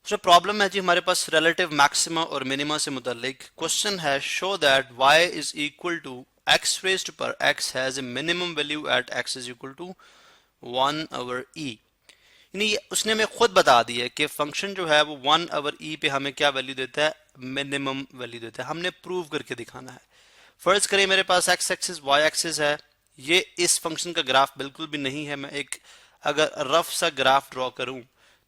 जो प्रॉब्लम है जी हमारे पास रिलेटिव मैक्सिमा और मिनिमा से मुतालिक क्वेश्चन है, show that y is equal to x raised पर x has a minimum value at x is equal to 1 over e। यानी उसने हमें खुद बता दिया है कि फंक्शन जो है वो 1 ओवर e पे हमें क्या वैल्यू देता है, मिनिमम वैल्यू देता है। हमने प्रूव करके दिखाना है। फर्ज करें मेरे पास x एक्सिस y एक्सिस है, ये इस फंक्शन का ग्राफ बिल्कुल भी नहीं है। मैं एक अगर रफ सा ग्राफ ड्रॉ करूं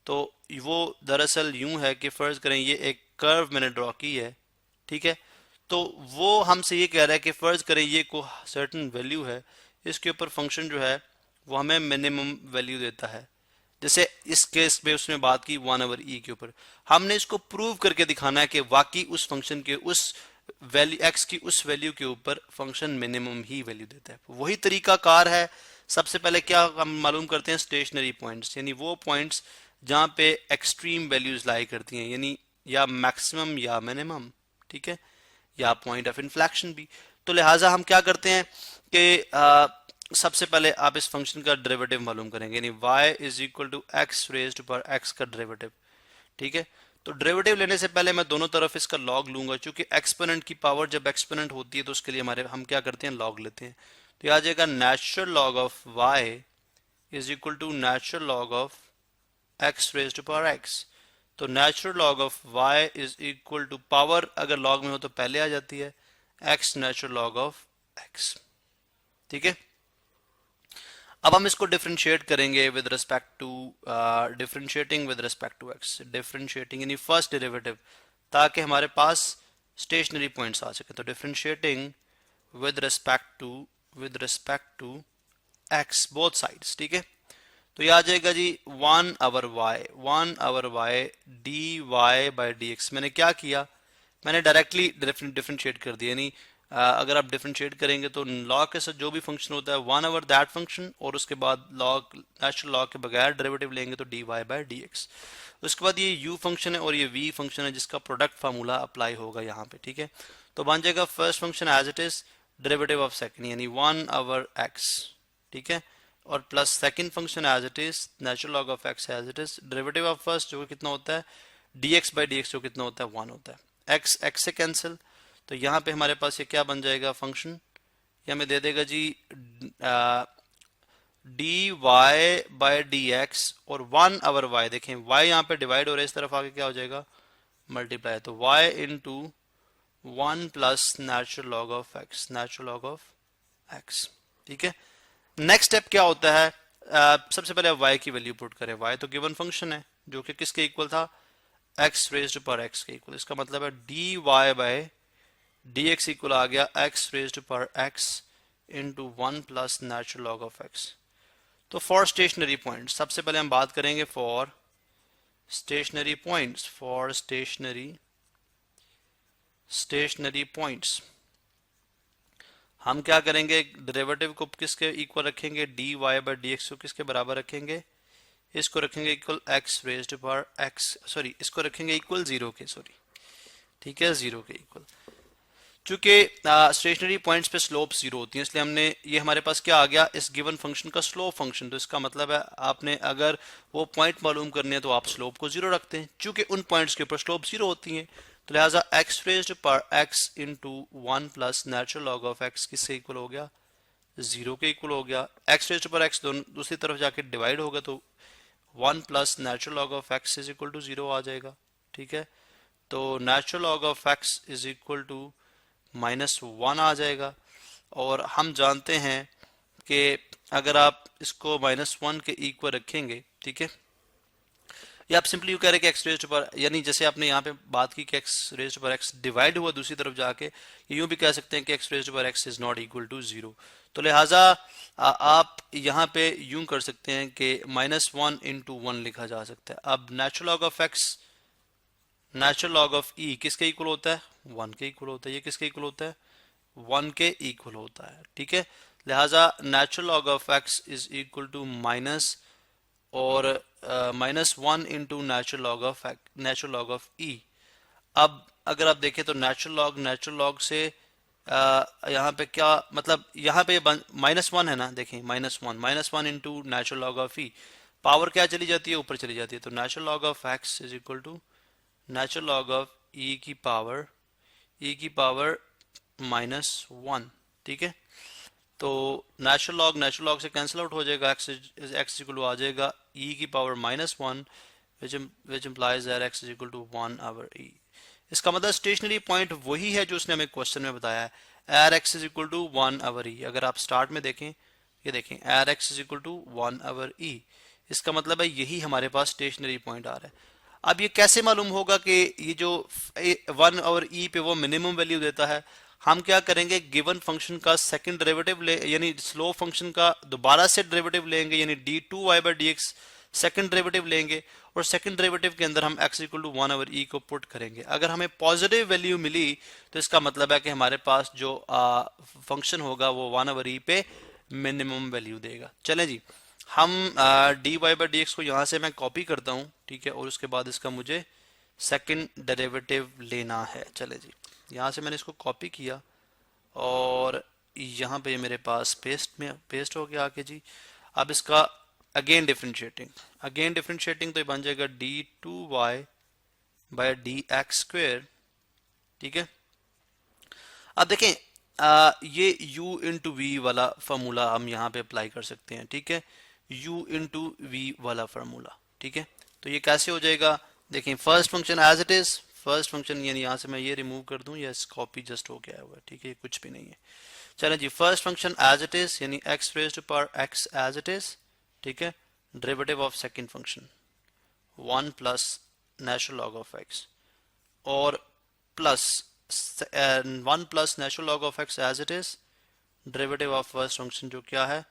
तो वो दरअसल यूं है कि फर्ज करें ये एक कर्व मैंने ड्रॉ की है, ठीक है। तो वो हमसे ये कह रहा है कि फर्ज करें ये को सर्टेन वैल्यू है, इसके ऊपर फंक्शन जो है वो हमें मिनिमम वैल्यू देता है। जैसे इस केस में उसने बात की 1 ओवर ई के ऊपर, हमने इसको प्रूव करके दिखाना है कि वाकई उस फंक्शन के उस वैल्यू एक्स की उस वैल्यू के ऊपर फंक्शन मिनिमम ही वैल्यू देता है। वही तरीका कार है। सबसे पहले क्या हम मालूम करते हैं, स्टेशनरी पॉइंट्स, यानी वो पॉइंट्स जहां पे एक्सट्रीम वैल्यूज लाई करती हैं, यानी या मैक्सिमम या मिनिमम, ठीक है, या पॉइंट ऑफ इन्फ्लेक्शन भी। तो लिहाजा हम क्या करते हैं कि सबसे पहले आप इस फंक्शन का डेरिवेटिव मालूम करेंगे, यानी y is equal to x raised पर x का डेरिवेटिव, ठीक है। तो डेरिवेटिव लेने से पहले मैं दोनों तरफ इसका लॉग लूंगा, क्योंकि एक्सपोनेंट की पावर जब एक्सपोनेंट होती है तो उसके लिए हमारे हम क्या करते हैं, लॉग लेते हैं। तो यह आ जाएगा natural log of y is equal to natural log of x raised to power x। तो natural log of y is equal to, power अगर लॉग में हो तो पहले आ जाती है, x natural log of x, ठीक है। अब हम इसको डिफरेंशिएट करेंगे with respect to differentiating with respect to x, differentiating यानी फर्स्ट डेरिवेटिव, ताकि हमारे पास स्टेशनरी पॉइंट्स आ सके। तो differentiating with respect to x both sides, ठीक है। तो ये आ जाएगा जी 1 ओवर y dy बाई dx। मैंने क्या किया, मैंने डायरेक्टली डिफरेंशिएट कर दिया, यानी अगर आप डिफरेंशिएट करेंगे तो लॉग के साथ जो भी फंक्शन होता है 1 ओवर दैट फंक्शन, और उसके बाद लॉग नेचुरल लॉग के बगैर डेरिवेटिव लेंगे तो dy बाई dx। उसके बाद ये u फंक्शन है और ये v फंक्शन है जिसका प्रोडक्ट फार्मूला अप्लाई होगा यहाँ पे, ठीक है। तो बन जाएगा first function as it is, derivative of second यानी 1 ओवर x, ठीक है, और plus second function as it is natural log of x as it is, derivative of first जो कितना होता है dx बाई dx जो कितना होता है 1 होता है, x से कैंसिल। तो यहाँ पे हमारे पास ये क्या बन जाएगा फंक्शन, ये हमें दे देगा जी dy बाई dx और 1 ओवर y। देखें y यहाँ पे डिवाइड हो रहा है, इस तरफ आके क्या हो जाएगा, मल्टीप्लाई। तो y into 1 plus natural log of x, natural log of x, ठीक है। नेक्स्ट स्टेप क्या होता है, सबसे पहले y की वैल्यू पुट करें। y तो गिवन फंक्शन है जो कि किसके इक्वल था, x रेज्ड पर x के इक्वल। इसका मतलब है dy बाई dx इक्वल आ गया x रेज्ड पर x into 1 plus natural log of x। तो फॉर स्टेशनरी पॉइंट सबसे पहले हम बात करेंगे for stationary points, for stationary points हम क्या करेंगे, डेरिवेटिव को किसके इक्वल रखेंगे, dy बाई dx को किसके बराबर रखेंगे, इसको रखेंगे इक्वल x रेज्ड पर x, सॉरी इसको रखेंगे इक्वल 0 के, सॉरी ठीक है 0 के इक्वल। चूंकि स्टेशनरी पॉइंट्स पे स्लोप 0 होती है, इसलिए हमने ये हमारे पास क्या आ गया, इस गिवन फंक्शन का स्लोप फंक्शन। तो इसका मतलब है आपने अगर वो पॉइंट मालूम करने हैं तो आप स्लोप को 0 रखते हैं, चूंकि उन पॉइंट्स के ऊपर स्लोप 0 होती है। तो लिहाजा x रेज्ड पर x into 1 plus natural log of x किससे इक्वल हो गया, 0 के इक्वल हो गया। x रेज्ड पर x दूसरी तरफ जाके डिवाइड होगा तो 1 plus natural log of x is equal to 0 आ जाएगा, ठीक है। तो natural log of x is equal to -1 आ जाएगा। और हम जानते हैं कि अगर आप इसको -1 के इक्वल रखेंगे, ठीक है, या आप सिंपली यू कह रहे कि x रेज्ड पर, यानी जैसे आपने यहाँ पे बात की कि x रेज्ड पर x डिवाइड हुआ दूसरी तरफ जाके, यूं भी कह सकते हैं कि x रेज्ड पर x is not equal to 0। तो लिहाजा आप यहाँ पे यूं कर सकते हैं कि -1 इंटू 1 लिखा जा सकता है। अब natural log of x, natural log of e किसके इक्वल होता है, 1 के इक्वल होता है। ये किसके इक्वल होता है, 1 के इक्वल होता है, ठीक है। लिहाजा natural log of x is equal to minus और -1 into natural log of e। अब अगर आप देखें तो नेचुरल लॉग से यहाँ पे क्या मतलब, यहाँ पे -1 है ना, देखें -1 into natural log of e, power क्या चली जाती है, ऊपर चली जाती है। तो natural log of x is equal to natural log of e की पावर -1, ठीक है। तो नेचुरल लॉग से कैंसिल आउट हो जाएगा, एक्स इक्वल टू आ जाएगा ई की power -1 which implies that x is equal to 1/e। इसका मतलब स्टेशनरी पॉइंट वही है जो उसने हमें क्वेश्चन में बताया है, एर x is equal to 1/e। अगर आप स्टार्ट में देखें, ये देखें एर x is equal to 1/e, इसका मतलब है यही हमारे पास स्टेशनरी पॉइंट आ रहा है। अब ये कैसे मालूम होगा कि ये जो 1/e पे वो मिनिमम वैल्यू देता है? हम क्या करेंगे, गिवन फंक्शन का सेकंड डेरिवेटिव ले, यानी स्लो फंक्शन का दोबारा से डेरिवेटिव लेंगे, यानी d2y/dx सेकंड डेरिवेटिव लेंगे, और सेकंड डेरिवेटिव के अंदर हम x इक्वल टू 1/e को पुट करेंगे। अगर हमें पॉजिटिव वैल्यू मिली तो इसका मतलब है कि हमारे पास जो फंक्शन होगा वो 1/e पे मिनिमम वैल्यू देगा। चलें जी, हम dy/dx को यहाँ से मैं कॉपी करता हूँ, ठीक है, और उसके बाद इसका मुझे सेकंड डेरिवेटिव लेना है। चले जी, यहाँ से मैंने इसको कॉपी किया और यहाँ पे मेरे पास पेस्ट हो गया आके जी। अब इसका अगेन डिफरेंशिएटिंग तो ये बन जाएगा d2y/dx², ठीक है। अब देखें ये u इंटू वी वाला फार्मूला हम यहाँ पे अप्लाई कर सकते हैं, ठीक है, u इंटू वी वाला फार्मूला, ठीक है। तो ये कैसे हो जाएगा, देखें first function as it is, first function यानी यहाँ से मैं ये रिमूव कर दूं, यस कॉपी जस्ट हो गया हुआ, ठीक है, कुछ भी नहीं है। चलें जी, first function as it is यानी x raise to power x as it is, ठीक है, derivative of second function 1 plus natural log of x, और plus 1 plus natural log of x as it is, derivative of first function जो क्या है,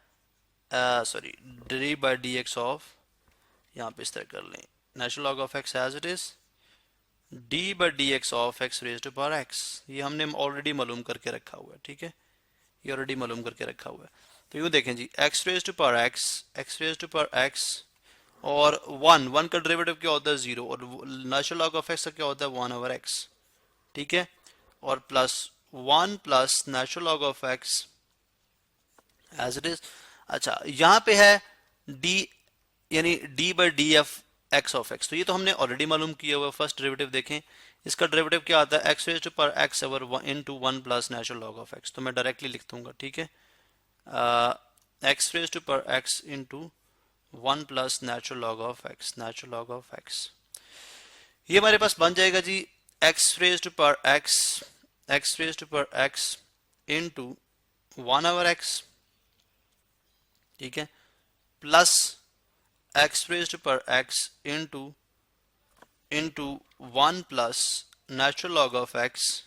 sorry d/dx of, यहाँ पे इस तरह कर लें, natural log of x as it is d/dx of x raise to power x। ये हमने ऑलरेडी मालूम करके रखा हुआ है, ठीक है, ये ऑलरेडी मालूम करके रखा हुआ है। तो यूँ देखें जी, x raise to power x और 1 का डेरिवेटिव क्या होता है 0, और नेचुरल लॉग ऑफ x का क्या होता है 1/x, ठीक है, और plus 1 plus natural log of x as it is. अच्छा, यहाँ पे है d यानी d/df x ऑफ x, तो ये तो हमने ऑलरेडी मालूम किया हुआ। फर्स्ट डेरिवेटिव देखें, इसका डेरिवेटिव क्या आता है x raise to power x over 1 plus natural log of x, तो मैं डायरेक्टली लिख दूंगा, ठीक है, x raise to power x into 1 plus natural log of x, ये हमारे पास बन जाएगा जी x raise to power x into 1/x, ठीक है, plus x raise to power x into 1 plus natural log of x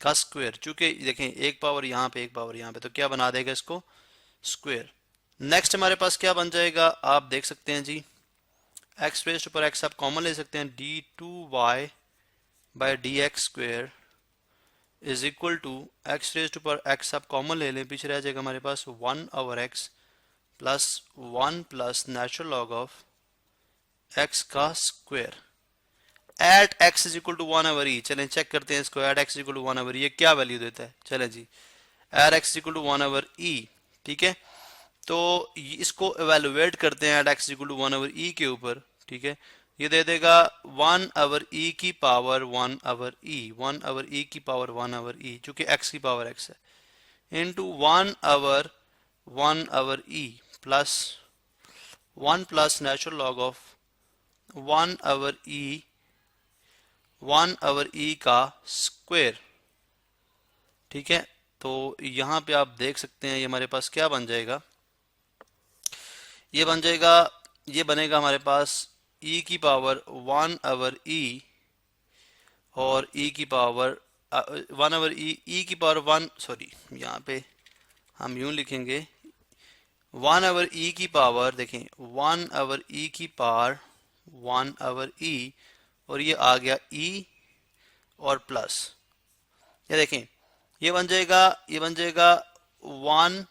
का स्क्वायर। चूंकि देखें एक पावर यहाँ पे एक पावर यहाँ पे, तो क्या बना देगा इसको स्क्वायर। नेक्स्ट हमारे पास क्या बन जाएगा, आप देख सकते हैं जी, x raise to power x आप कॉमन ले सकते हैं, d2y/dx² is equal to x raise to power x आप कॉमन ले लें, पीछे रह जाएगा हमारे पास 1/x plus 1 plus natural log of x का square at x is equal to 1/e। चलें चेक करते हैं इसको, at x is equal to 1/e ये क्या वैल्यू देता है। चलें जी, at x is equal to 1/e, ठीक है, तो इसको एवेलुएट करते हैं at x is equal to 1/e के ऊपर, ठीक है, ये दे देगा 1/e की पावर 1/e की पावर 1/e, चूंकि x की पावर x है, into 1/e plus 1 plus natural log of 1/e का स्क्वायर, ठीक है। तो यहाँ पे आप देख सकते हैं ये हमारे पास क्या बन जाएगा, ये बनेगा हमारे पास e की पावर 1/e और e की पावर 1/e की पावर 1, सॉरी यहाँ पे हम यूं लिखेंगे 1/e की पावर, देखें 1/e की पावर 1/e, और ये आ गया e और प्लस, ये देखें ये बन जाएगा 1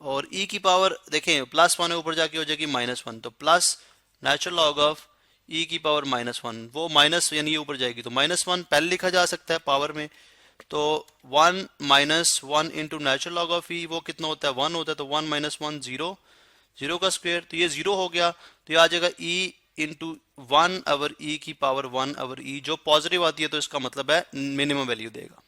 और e की पावर, देखें प्लस 1 है ऊपर जाके हो जाएगी -1, तो plus natural log of e की पावर -1, वो माइनस यानी ये ऊपर जाएगी, तो -1 पहले लिखा जा सकता है पावर में, तो 1 -1 into natural log of e वो कितना होता है 1 होता है, तो 1 -1 0 का स्क्वायर, तो ये 0 हो गया, तो ये आ जाएगा e इंटू 1 ओवर ई की पावर 1 ओवर ई, जो पॉजिटिव आती है तो इसका मतलब है मिनिमम वैल्यू देगा।